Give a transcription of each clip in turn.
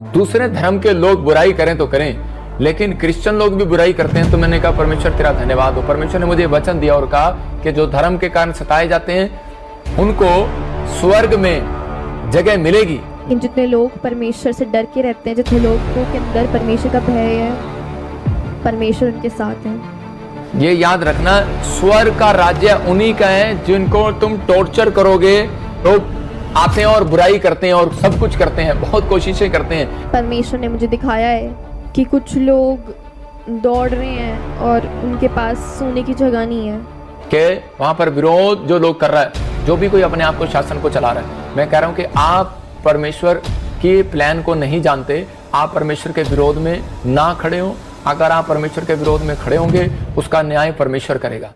दूसरे धर्म के लोग बुराई करें तो करें, लेकिन क्रिश्चियन लोग भी बुराई करते हैं। तो मैंने कहा परमेश्वर तेरा धन्यवाद हो। परमेश्वर ने मुझे वचन दिया और कहा कि जो धर्म के कारण सताए जाते हैं उनको स्वर्ग में जगह मिलेगी। इन जितने लोग परमेश्वर से डर के रहते हैं, जितने लोगों के अंदर परमेश्वर का भय है, परमेश्वर उनके साथ है। ये याद रखना, स्वर्ग का राज्य उन्हीं का है जिनको तुम टॉर्चर करोगे तो आते हैं और बुराई करते हैं और सब कुछ करते हैं, बहुत कोशिशें करते हैं। परमेश्वर ने मुझे दिखाया है कि कुछ लोग दौड़ रहे हैं और उनके पास सोने की जगह नहीं है। कि वहां पर विरोध जो लोग कर रहा है, जो भी कोई अपने आप को शासन को चला रहा है, मैं कह रहा हूं कि आप परमेश्वर के प्लान को नहीं जानते, आप परमेश्वर के विरोध में ना खड़े हो। अगर आप परमेश्वर के विरोध में खड़े होंगे, उसका न्याय परमेश्वर करेगा।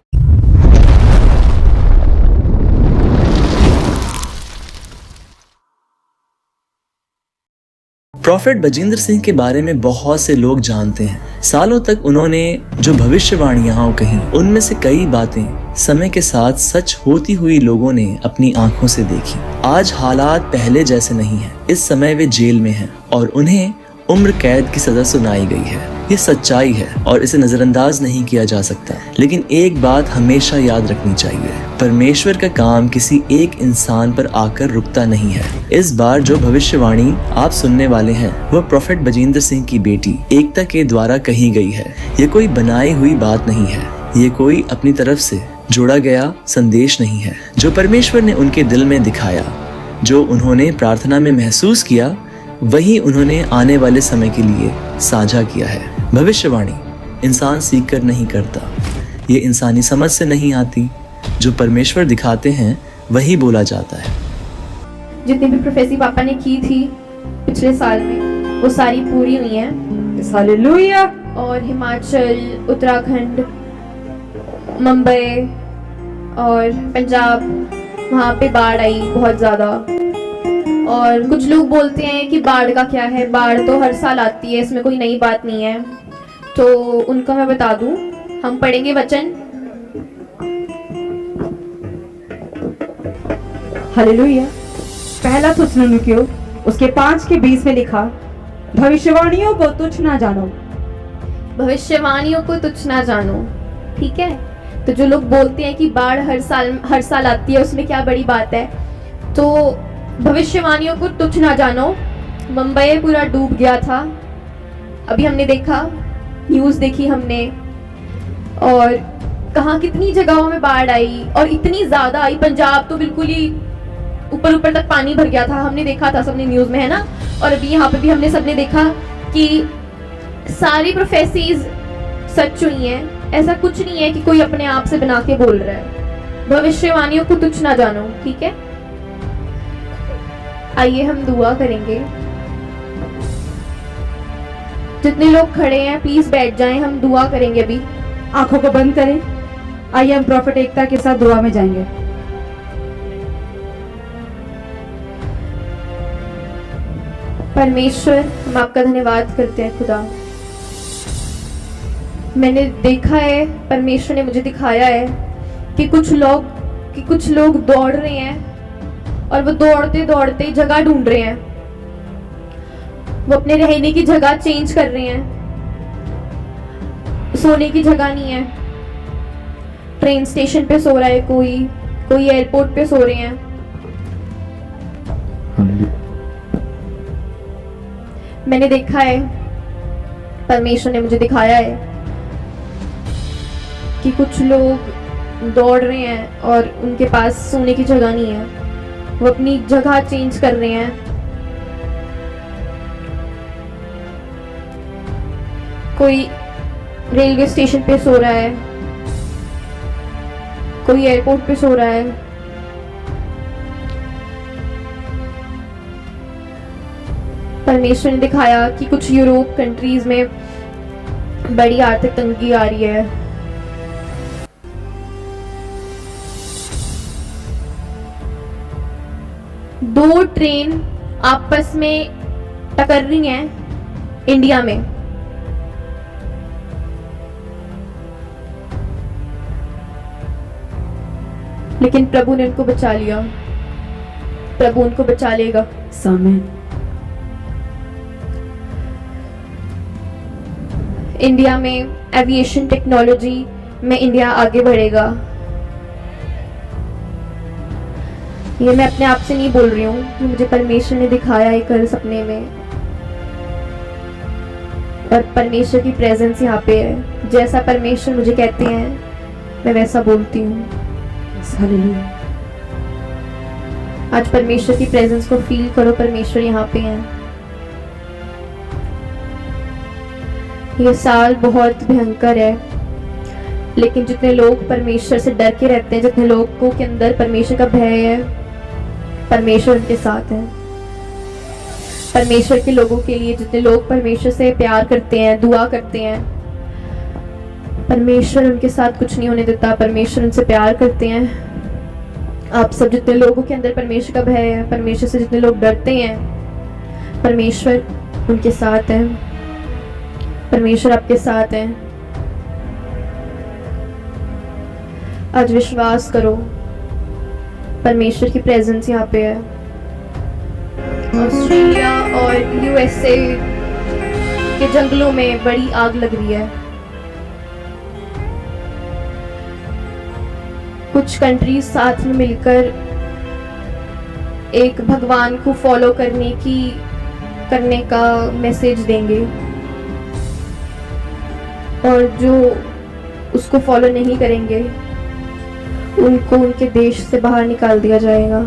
प्रॉफेट बजिंदर सिंह के बारे में बहुत से लोग जानते हैं। सालों तक उन्होंने जो भविष्यवाणियां कही, उनमें से कई बातें समय के साथ सच होती हुई लोगों ने अपनी आंखों से देखी। आज हालात पहले जैसे नहीं हैं। इस समय वे जेल में हैं और उन्हें उम्र कैद की सजा सुनाई गई है। ये सच्चाई है और इसे नजरअंदाज नहीं किया जा सकता। लेकिन एक बात हमेशा याद रखनी चाहिए, परमेश्वर का काम किसी एक इंसान पर आकर रुकता नहीं है। इस बार जो भविष्यवाणी आप सुनने वाले हैं वह प्रॉफेट बजिंदर सिंह की बेटी एकता के द्वारा कही गई है। ये कोई बनाई हुई बात नहीं है, ये कोई अपनी तरफ से जोड़ा गया संदेश नहीं है। जो परमेश्वर ने उनके दिल में दिखाया, जो उन्होंने प्रार्थना में महसूस किया, वही उन्होंने आने वाले समय के लिए साझा किया है। भविष्यवाणी इंसान सीख कर नहीं करता, ये इंसानी समझ से नहीं आती। जो परमेश्वर दिखाते हैं वही बोला जाता है। जितनी भी प्रोफेसी पापा ने की थी पिछले साल में, वो सारी पूरी हुई हैं। हालेलुया। और हिमाचल, उत्तराखंड, मुंबई और पंजाब, वहाँ पे बाढ़ आई बहुत ज़्यादा। और कुछ लोग बोलते हैं कि बाढ़ का क्या है, बाढ़ तो हर साल आती है, इसमें कोई नई बात नहीं है। तो उनका मैं बता दूं, हम पढ़ेंगे वचन। हालेलुया। पहला थिस्सलुनीकियों उसके 5:20 में लिखा, भविष्यवाणियों को तुच्छ ना जानो। भविष्यवाणियों को तुच्छ ना जानो, ठीक है। तो जो लोग बोलते हैं कि बाढ़ हर साल आती है, उसमें क्या बड़ी बात है, तो भविष्यवाणियों को तुच्छ ना जानो। मुंबई पूरा डूब गया था, अभी हमने देखा, न्यूज़ देखी हमने, और कहाँ कितनी जगहों में बाढ़ आई और इतनी ज़्यादा आई। पंजाब तो बिल्कुल ही ऊपर तक पानी भर गया था, हमने देखा था सबने न्यूज़ में, है ना। और अभी यहाँ पे भी हमने सबने देखा कि सारी प्रोफेसीज सच हुई हैं। ऐसा कुछ नहीं है कि कोई अपने आप से बना के बोल रहा है। भविष्यवाणियों को तुच्छ ना जानो, ठीक है। आइए हम दुआ करेंगे। जितने लोग खड़े हैं प्लीज बैठ जाएं, हम दुआ करेंगे अभी। आंखों को बंद करें। आइए हम प्रॉफेट एकता के साथ दुआ में जाएंगे। परमेश्वर, हम आपका धन्यवाद करते हैं खुदा। मैंने देखा है, परमेश्वर ने मुझे दिखाया है कि कुछ लोग दौड़ रहे हैं और वो दौड़ते दौड़ते जगह ढूंढ रहे हैं। वो अपने रहने की जगह चेंज कर रहे हैं, सोने की जगह नहीं है। ट्रेन स्टेशन पे सो रहा है कोई एयरपोर्ट पे सो रहे हैं। मैंने देखा है, परमेश्वर ने मुझे दिखाया है कि कुछ लोग दौड़ रहे हैं और उनके पास सोने की जगह नहीं है, वो अपनी जगह चेंज कर रहे हैं। कोई रेलवे स्टेशन पे सो रहा है, कोई एयरपोर्ट पे सो रहा है। परमेश्वर ने दिखाया कि कुछ यूरोप कंट्रीज में बड़ी आर्थिक तंगी आ रही है। दो ट्रेन आपस में टकर रही हैं इंडिया में। लेकिन प्रभु ने उनको बचा लिया, प्रभु उनको बचा लेगा। आमीन। इंडिया में एविएशन टेक्नोलॉजी में इंडिया आगे बढ़ेगा। ये मैं अपने आप से नहीं बोल रही हूँ, ये मुझे परमेश्वर ने दिखाया है कल सपने में, और परमेश्वर की प्रेजेंस यहाँ पे है। जैसा परमेश्वर मुझे कहते हैं मैं वैसा बोलती हूँ। हालेलुया। आज परमेश्वर की प्रेजेंस को फील करो, परमेश्वर यहाँ पे हैं। ये साल बहुत भयंकर है, लेकिन जितने लोग परमेश्वर से डर के रहते हैं, जितने लोगों के अंदर परमेश्वर का भय है, परमेश्वर उनके साथ है। परमेश्वर के लोगों के लिए, जितने लोग परमेश्वर से प्यार करते हैं, दुआ करते हैं, परमेश्वर उनके साथ कुछ नहीं होने देता। परमेश्वर उनसे प्यार करते हैं। आप सब जितने लोगों के अंदर परमेश्वर का भय है, परमेश्वर से जितने लोग डरते हैं, परमेश्वर उनके साथ है। परमेश्वर आपके साथ है। आज विश्वास करो, परमेश्वर की प्रेजेंस यहाँ पे है। ऑस्ट्रेलिया और यूएसए के जंगलों में बड़ी आग लग रही है। कुछ कंट्रीज साथ में मिलकर एक भगवान को फॉलो करने का मैसेज देंगे, और जो उसको फॉलो नहीं करेंगे उनको उनके देश से बाहर निकाल दिया जाएगा।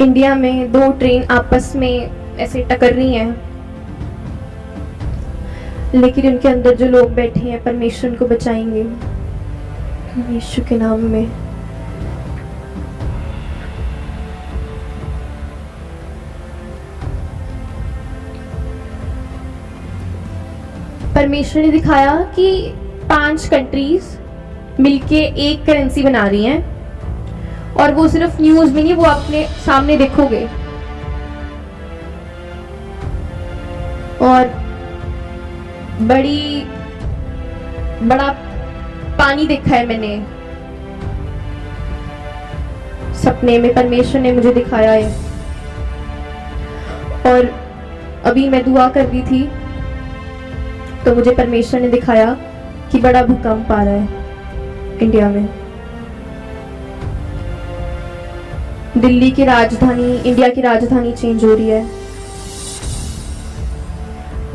इंडिया में 2 ट्रेन आपस में ऐसे टकर रही हैं, लेकिन उनके अंदर जो लोग बैठे हैं परमेश्वर उनको बचाएंगे यीशु के नाम में। परमेश्वर ने दिखाया कि 5 कंट्रीज मिलके एक करेंसी बना रही हैं, और वो सिर्फ न्यूज में नहीं, वो अपने सामने देखोगे। और बड़ा पानी देखा है मैंने सपने में, परमेश्वर ने मुझे दिखाया है। और अभी मैं दुआ कर रही थी तो मुझे परमेश्वर ने दिखाया कि बड़ा भूकंप आ रहा है इंडिया में। दिल्ली की राजधानी, इंडिया की राजधानी चेंज हो रही है।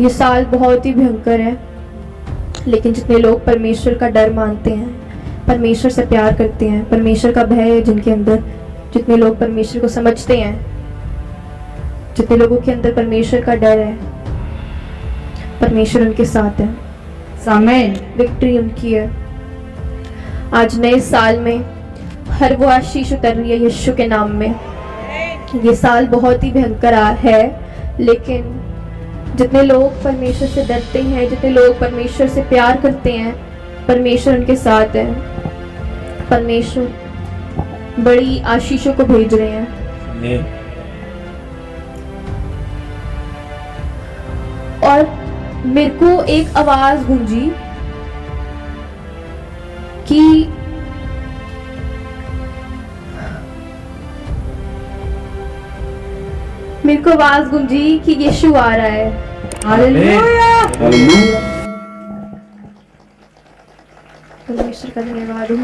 ये साल बहुत ही भयंकर है, लेकिन जितने लोग परमेश्वर का डर मानते हैं, परमेश्वर से प्यार करते हैं, परमेश्वर का भय है जिनके अंदर, जितने लोग परमेश्वर को समझते हैं, जितने लोगों के अंदर परमेश्वर का डर है, परमेश्वर उनके साथ है। आमीन। विक्ट्री उनकी है। आज नए साल में हर वो आशीष उतर रही है यीशु के नाम में। ये साल बहुत ही भयंकर है, लेकिन जितने लोग परमेश्वर से डरते हैं, जितने लोग परमेश्वर से प्यार करते हैं, परमेश्वर उनके साथ है। परमेश्वर बड़ी आशीषों को भेज रहे हैं। और मेरे को एक आवाज गूंजी कि यीशु आ रहा है। हालेलुया। परमेश्वर का धन्यवाद हो।